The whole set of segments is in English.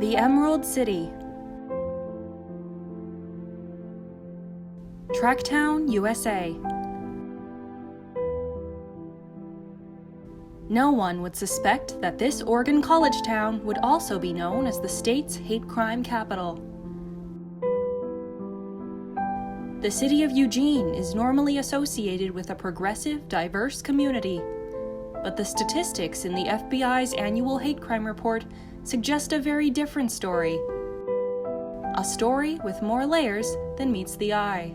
The Emerald City, Tracktown, USA. No one would suspect that this Oregon college town would also be known as the state's hate crime capital. The city of Eugene is normally associated with a progressive, diverse community, but the statistics in the FBI's annual hate crime report suggest a very different story. A story with more layers than meets the eye.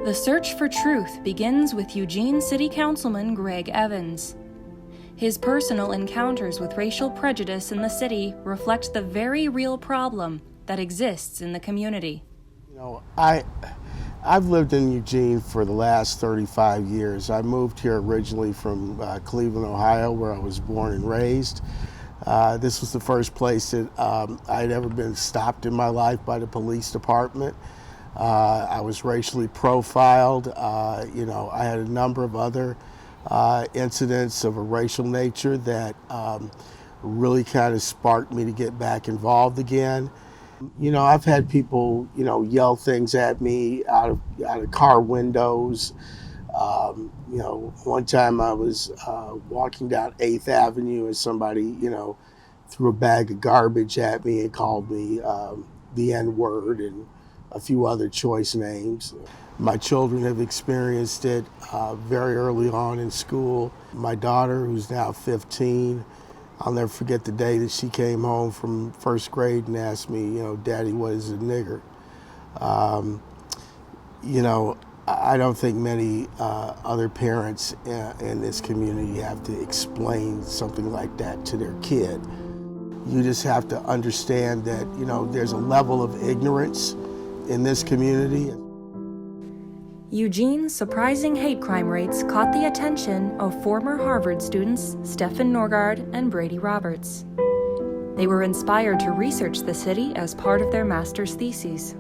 The search for truth begins with Eugene City Councilman Greg Evans. His personal encounters with racial prejudice in the city reflect the very real problem that exists in the community. You know, I've lived in Eugene for the last 35 years. I moved here originally from Cleveland, Ohio, where I was born and raised. This was the first place that I'd ever been stopped in my life by the police department. I was racially profiled. I had a number of other incidents of a racial nature that really kind of sparked me to get back involved again. You know, I've had people, yell things at me out of car windows. One time I was walking down 8th Avenue and somebody, threw a bag of garbage at me and called me the N-word and a few other choice names. My children have experienced it very early on in school. My daughter, who's now 15, I'll never forget the day that she came home from first grade and asked me, Daddy, what is a nigger? I don't think many other parents in this community have to explain something like that to their kid. You just have to understand that, there's a level of ignorance in this community. Eugene's surprising hate crime rates caught the attention of former Harvard students Stephen Norgard and Brady Roberts. They were inspired to research the city as part of their master's theses.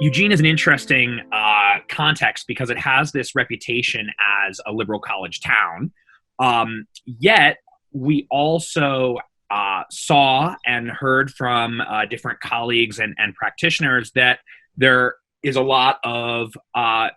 Eugene is an interesting context because it has this reputation as a liberal college town. Yet we also saw and heard from different colleagues and practitioners that there is a lot of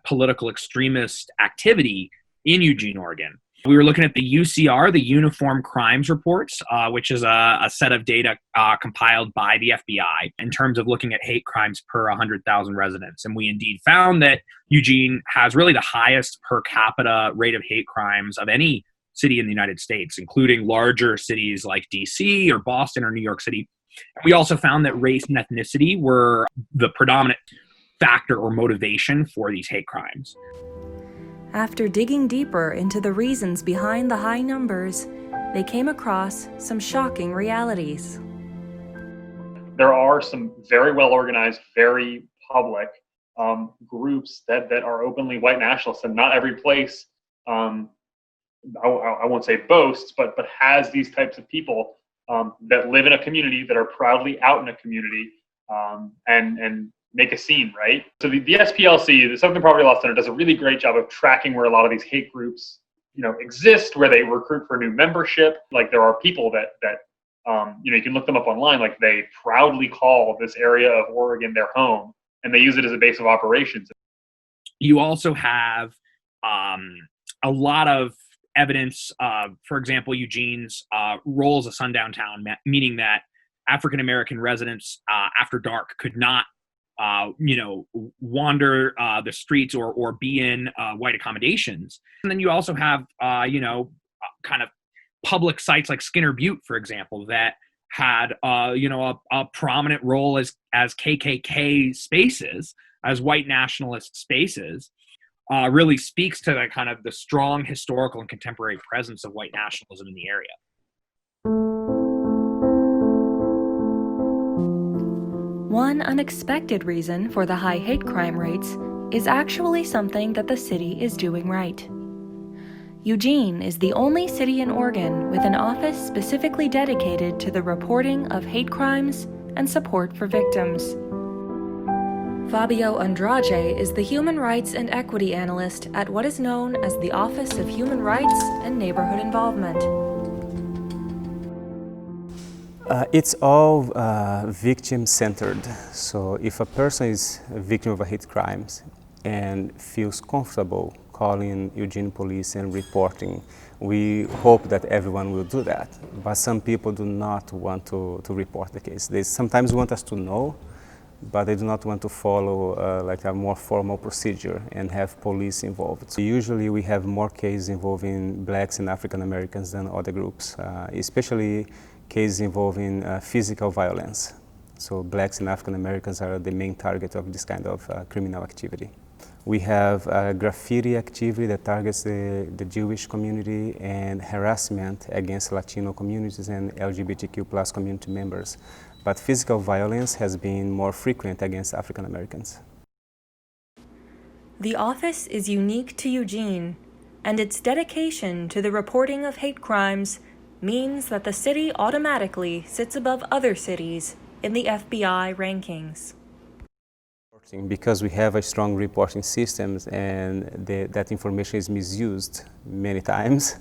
political extremist activity in Eugene, Oregon. We were looking at the UCR, the Uniform Crimes Reports, which is a set of data compiled by the FBI in terms of looking at hate crimes per 100,000 residents. And we indeed found that Eugene has really the highest per capita rate of hate crimes of any city in the United States, including larger cities like DC or Boston or New York City. We also found that race and ethnicity were the predominant factor or motivation for these hate crimes. After digging deeper into the reasons behind the high numbers, they came across some shocking realities. There are some very well organized, very public groups that are openly white nationalists, and not every place, I won't say boasts, but has these types of people that live in a community, that are proudly out in a community, and make a scene, right? So the SPLC, the Southern Poverty Law Center, does a really great job of tracking where a lot of these hate groups, exist, where they recruit for new membership. Like, there are people that you can look them up online. Like, they proudly call this area of Oregon their home, and they use it as a base of operations. You also have a lot of evidence, for example, Eugene's role as a sundown town, meaning that African-American residents after dark could not wander the streets or be in white accommodations. And then you also have, kind of public sites like Skinner Butte, for example, that had, a prominent role as KKK spaces, as white nationalist spaces, really speaks to the kind of the strong historical and contemporary presence of white nationalism in the area. One unexpected reason for the high hate crime rates is actually something that the city is doing right. Eugene is the only city in Oregon with an office specifically dedicated to the reporting of hate crimes and support for victims. Fabio Andrade is the Human Rights and Equity Analyst at what is known as the Office of Human Rights and Neighborhood Involvement. It's all victim-centered. So if a person is a victim of a hate crimes and feels comfortable calling Eugene police and reporting, we hope that everyone will do that. But some people do not want to report the case. They sometimes want us to know, but they do not want to follow like a more formal procedure and have police involved. So usually we have more cases involving blacks and African Americans than other groups, especially cases involving physical violence. So blacks and African Americans are the main target of this kind of criminal activity. We have graffiti activity that targets the Jewish community and harassment against Latino communities and LGBTQ+ community members. But physical violence has been more frequent against African Americans. The office is unique to Eugene, and its dedication to the reporting of hate crimes means that the city automatically sits above other cities in the FBI rankings. Because we have a strong reporting systems and that information is misused many times,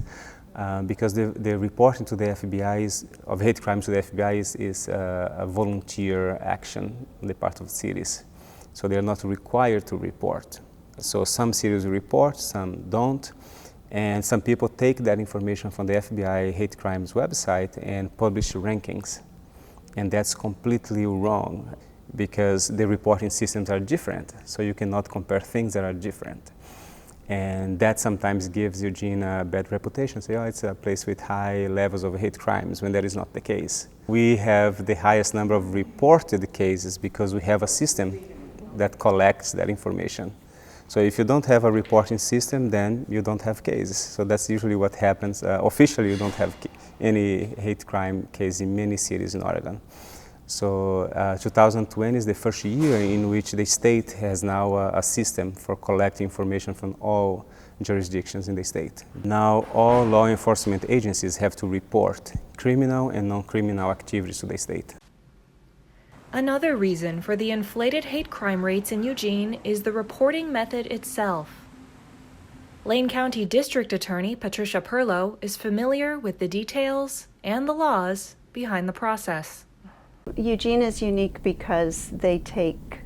because the reporting to the FBI of hate crimes to the FBI is a volunteer action on the part of cities. So they are not required to report. So some cities report, some don't. And some people take that information from the FBI hate crimes website and publish rankings. And that's completely wrong because the reporting systems are different. So you cannot compare things that are different. And that sometimes gives Eugene a bad reputation. Say, oh, it's a place with high levels of hate crimes, when that is not the case. We have the highest number of reported cases because we have a system that collects that information. So if you don't have a reporting system, then you don't have cases. So that's usually what happens. Officially, you don't have any hate crime case in many cities in Oregon. So 2020 is the first year in which the state has now a system for collecting information from all jurisdictions in the state. Now all law enforcement agencies have to report criminal and non-criminal activities to the state. Another reason for the inflated hate crime rates in Eugene is the reporting method itself. Lane County District Attorney Patricia Perlow is familiar with the details and the laws behind the process. Eugene is unique because they take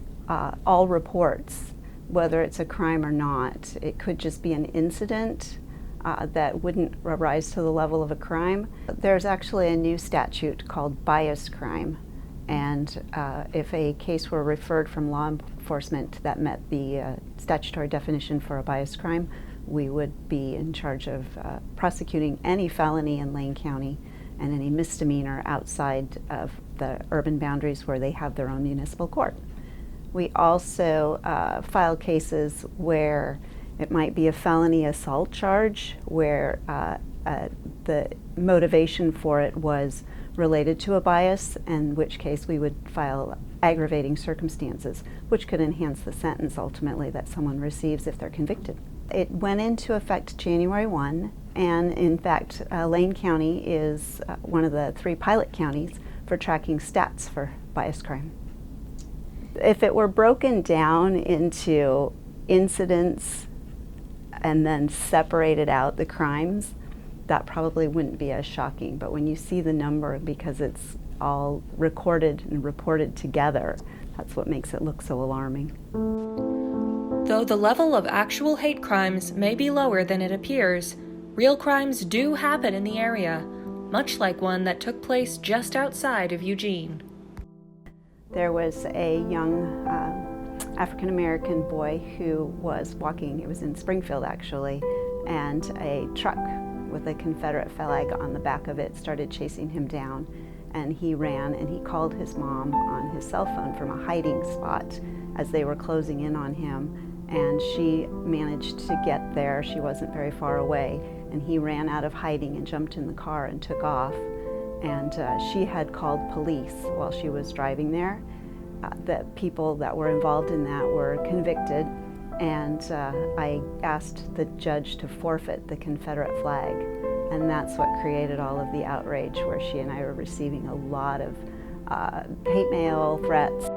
all reports, whether it's a crime or not. It could just be an incident that wouldn't rise to the level of a crime. There's actually a new statute called bias crime, and if a case were referred from law enforcement that met the statutory definition for a bias crime, we would be in charge of prosecuting any felony in Lane County and any misdemeanor outside of the urban boundaries where they have their own municipal court. We also file cases where it might be a felony assault charge where the motivation for it was related to a bias, in which case we would file aggravating circumstances, which could enhance the sentence ultimately that someone receives if they're convicted. It went into effect January 1, and in fact, Lane County is one of the 3 pilot counties for tracking stats for bias crime. If it were broken down into incidents and then separated out the crimes, that probably wouldn't be as shocking. But when you see the number, because it's all recorded and reported together, that's what makes it look so alarming. Though the level of actual hate crimes may be lower than it appears, real crimes do happen in the area, much like one that took place just outside of Eugene. There was a young African-American boy who was walking, it was in Springfield actually, and a truck with a Confederate flag on the back of it started chasing him down, and he ran and he called his mom on his cell phone from a hiding spot as they were closing in on him, and she managed to get there. She wasn't very far away, and he ran out of hiding and jumped in the car and took off, and she had called police while she was driving there. The people that were involved in that were convicted, and I asked the judge to forfeit the Confederate flag, and that's what created all of the outrage, where she and I were receiving a lot of hate mail, threats.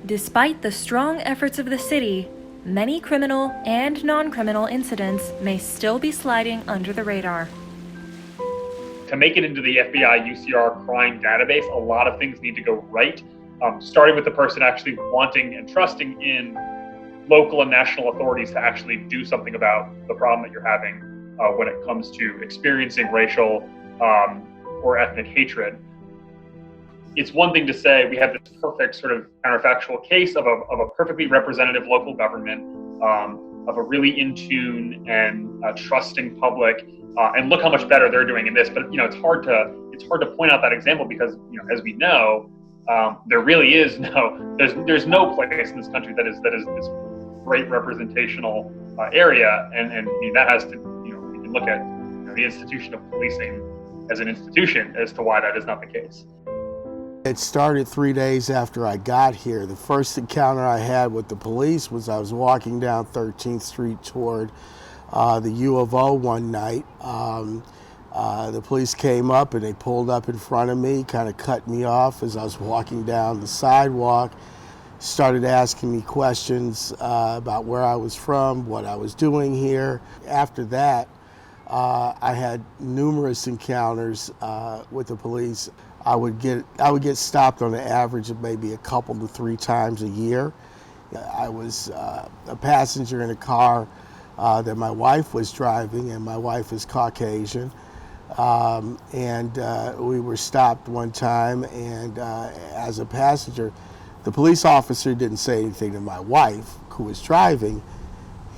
Despite the strong efforts of the city, many criminal and non-criminal incidents may still be sliding under the radar. to make it into the FBI UCR crime database, a lot of things need to go right, starting with the person actually wanting and trusting in local and national authorities to actually do something about the problem that you're having when it comes to experiencing racial or ethnic hatred. It's one thing to say we have this perfect sort of counterfactual case of a perfectly representative local government, of a really in tune and trusting public, and look how much better they're doing in this. But it's hard to point out that example because as we know, there really is there's no place in this country that is this great representational area, and that has to we can look at the institution of policing as an institution as to why that is not the case. It started 3 days after I got here. The first encounter I had with the police was I was walking down 13th Street toward the U of O one night. The police came up and they pulled up in front of me, kind of cut me off as I was walking down the sidewalk, started asking me questions about where I was from, what I was doing here. After that, I had numerous encounters with the police. I would get stopped on an average of maybe a couple to 3 times a year. I was a passenger in a car that my wife was driving, and my wife is Caucasian. And we were stopped one time, and as a passenger, the police officer didn't say anything to my wife, who was driving.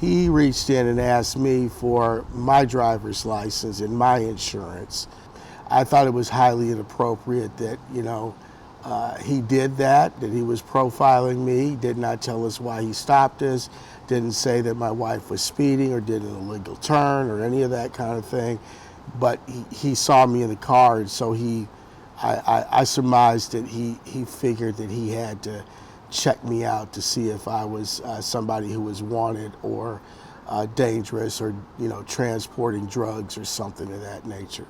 He reached in and asked me for my driver's license and my insurance. I thought it was highly inappropriate that, he did that he was profiling me, did not tell us why he stopped us, didn't say that my wife was speeding or did an illegal turn or any of that kind of thing. But he saw me in the car, and so I surmised that he figured that he had to check me out to see if I was somebody who was wanted or dangerous or, transporting drugs or something of that nature.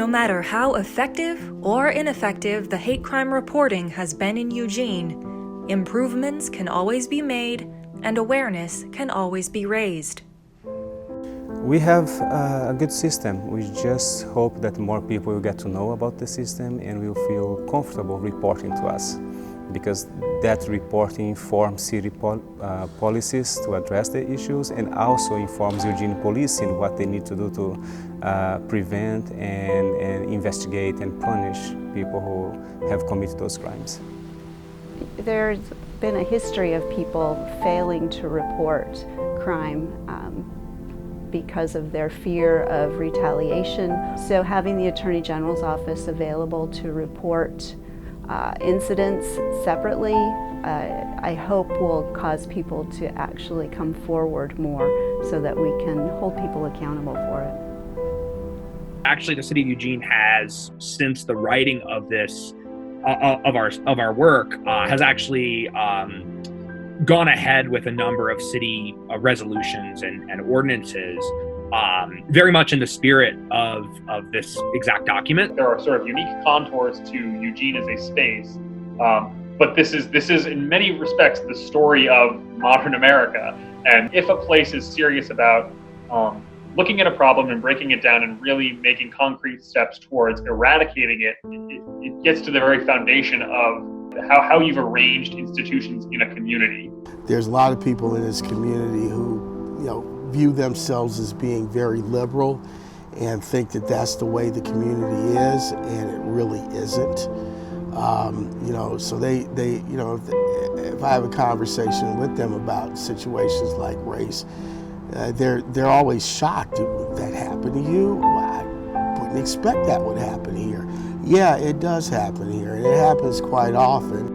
No matter how effective or ineffective the hate crime reporting has been in Eugene, improvements can always be made and awareness can always be raised. We have a good system. We just hope that more people will get to know about the system and will feel comfortable reporting to us, because that reporting informs city policies to address the issues and also informs Eugene police in what they need to do to prevent and investigate and punish people who have committed those crimes. There's been a history of people failing to report crime because of their fear of retaliation. So having the Attorney General's office available to report incidents separately, I hope will cause people to actually come forward more so that we can hold people accountable for it. Actually, the city of Eugene has, since the writing of this, of our work, has actually gone ahead with a number of city resolutions and ordinances, very much in the spirit of this exact document. There are sort of unique contours to Eugene as a space, but this is in many respects the story of modern America. And if a place is serious about looking at a problem and breaking it down and really making concrete steps towards eradicating it, it gets to the very foundation of how you've arranged institutions in a community. There's a lot of people in this community who, view themselves as being very liberal and think that that's the way the community is, and it really isn't. So they if I have a conversation with them about situations like race, they're always shocked. That happened to you? Well, I wouldn't expect that would happen here. Yeah, it does happen here, and it happens quite often.